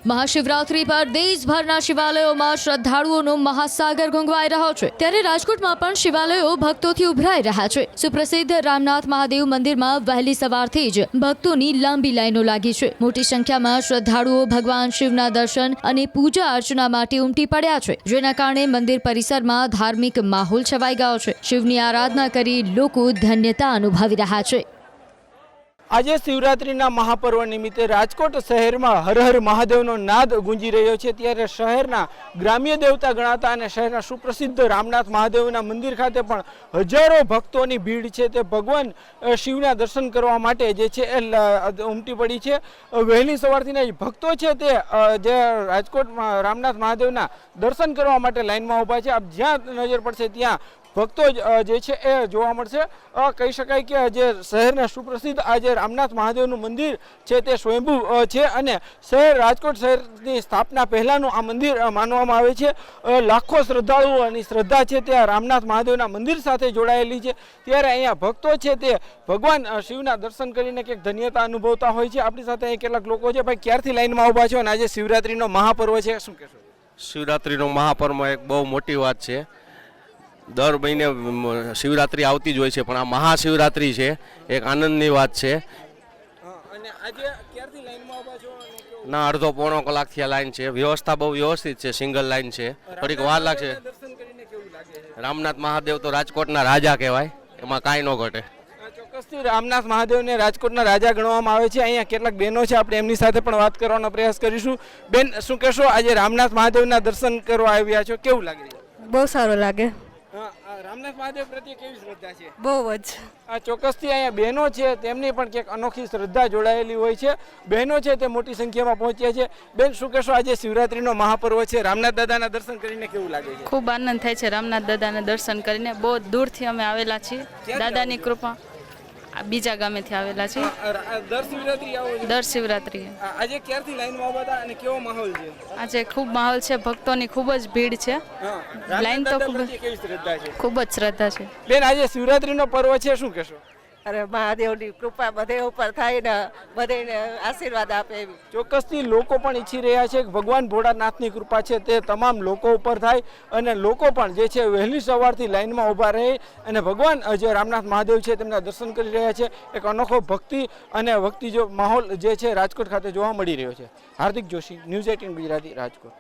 મહાશિવરાત્રી પર દેશભરના શિવાલયોમાં શ્રદ્ધાળુઓનો મહાસાગર ઘૂંઘવાઈ રહ્યો છે, ત્યારે રાજકોટમાં પણ શિવાલયો ભક્તોથી ઉભરાઈ રહ્યા છે। સુપ્રસિદ્ધ રામનાથ મહાદેવ મંદિરમાં વહેલી સવારથી જ ભક્તોની લાંબી લાઈનો લાગી છે। મોટી સંખ્યામાં શ્રદ્ધાળુઓ ભગવાન શિવના દર્શન અને પૂજા અર્ચના માટે ઉમટી પડ્યા છે, જેના કારણે મંદિર પરિસરમાં ધાર્મિક માહોલ છવાઈ ગયો છે। શિવની આરાધના કરી લોકો ધન્યતા અનુભવી રહ્યા છે। આજે શિવરાત્રીના મહાપર્વ નિમિત્તે રાજકોટ શહેરમાં હર હર મહાદેવનો નાદ ગુંજી રહ્યો છે, ત્યારે શહેરના ગ્રામ્ય દેવતા ગણાતા અને શહેરના સુપ્રસિદ્ધ રામનાથ મહાદેવના મંદિર ખાતે પણ હજારો ભક્તોની ભીડ છે તે ભગવાન શિવના દર્શન કરવા માટે જે છે એ ઉમટી પડી છે। વહેલી સવારથી જ ભક્તો છે તે જે રાજકોટમાં રામનાથ મહાદેવના દર્શન કરવા માટે લાઇનમાં ઊભા છે। આપ જ્યાં નજર પડશે ત્યાં ભક્તો જે છે એ જોવા મળશે। કહી શકાય કે જે શહેરના સુપ્રસિદ્ધ આજે રામનાથ મહાદેવનું મંદિર છે તે સ્વયંભૂ છે અને શહેર રાજકોટ શહેરની સ્થાપના પહેલાંનું આ મંદિર માનવામાં આવે છે। લાખો શ્રદ્ધાળુઓની શ્રદ્ધા છે તે રામનાથ મહાદેવના મંદિર સાથે જોડાયેલી છે, ત્યારે અહીંયા ભક્તો છે તે ભગવાન શિવના દર્શન કરીને કંઈક ધન્યતા અનુભવતા હોય છે। આપણી સાથે અહીં કેટલાક લોકો છે। ભાઈ, ક્યારથી લાઈનમાં ઊભા છો અને આજે શિવરાત્રીનો મહાપર્વ છે, શું કહેશો? શિવરાત્રીનો મહાપર્વ એક બહુ મોટી વાત છે। દર મહિને શિવરાત્રી આવતી જ હોય છે, પણ આ મહાશિવરાત્રી છે એક આનંદની વાત છે। અને આજે ક્યારથી લાઈનમાં ઊભા છો? ના, અડધો પોણો કલાકથી આ લાઈન છે। વ્યવસ્થા બહુ વ્યવસ્થિત છે, સિંગલ લાઈન છે, થોડીક વાર લાગશે। દર્શન કરીને કેવું લાગે છે? રામનાથ મહાદેવ તો રાજકોટના રાજા કહેવાય, એમાં કાંઈ ન ઘટે। ચોક્કસથી રામનાથ મહાદેવને રાજકોટના રાજા ગણવામાં આવે છે। અહીંયા કેટલાક બહેનો છે, આપણે એમની સાથે પણ વાત કરવાનો પ્રયાસ કરીશું। બેન, શું કહેશો? આજે રામનાથ મહાદેવના દર્શન કરવા આવ્યા છો, કેવું લાગે છે? બહુ સારું લાગે। રામનાથ મહાદેવ પ્રત્યે કેવી શ્રદ્ધા છે? બહુ જ। ચોક્કસથી અહીંયા બહેનો છે તેમની પણ ક્યાંક અનોખી શ્રદ્ધા જોડાયેલી હોય છે। બહેનો છે તે મોટી સંખ્યામાં પહોંચ્યા છે। બેન, શું કહેશો? આજે શિવરાત્રીનો મહાપર્વ છે, રામનાથ દાદાના દર્શન કરીને કેવું લાગે છે? ખૂબ આનંદ થાય છે રામનાથ દાદાના દર્શન કરીને। બહુ દૂરથી અમે આવેલા છીએ, દાદાની કૃપા। બીજા ગામેથી આવેલા છીએ। દર શિવરાત્રી આવો છો? દર શિવરાત્રીએ। આજે ક્યારથી લાઈનમાં ઊભા હતા અને કેવો માહોલ છે? આજે ખૂબ માહોલ છે, ભક્તોની ખૂબ જ ભીડ છે। લાઈન તો કેવી શ્રદ્ધા છે? ખૂબ જ શ્રદ્ધા છે। બેન, આજે શિવરાત્રીનો પર્વ છે, શું કહેશો? અરે મહાદેવની કૃપા બધે ઉપર થાય ને બધાને આશીર્વાદ આપે એવી। ચોક્કસથી લોકો પણ ઈચ્છી રહ્યા છે કે ભગવાન ભોળાનાથની કૃપા છે તે તમામ લોકો ઉપર થાય અને લોકો પણ જે છે વહેલી સવારથી લાઈનમાં ઊભા રહે અને ભગવાન જે રામનાથ મહાદેવ છે તેમના દર્શન કરી રહ્યા છે। એક અનોખો ભક્તિ અને ભક્તિ જો માહોલ જે છે રાજકોટ ખાતે જોવા મળી રહ્યો છે। હાર્દિક જોશી, ન્યૂઝ 18 ગુજરાતી, રાજકોટ।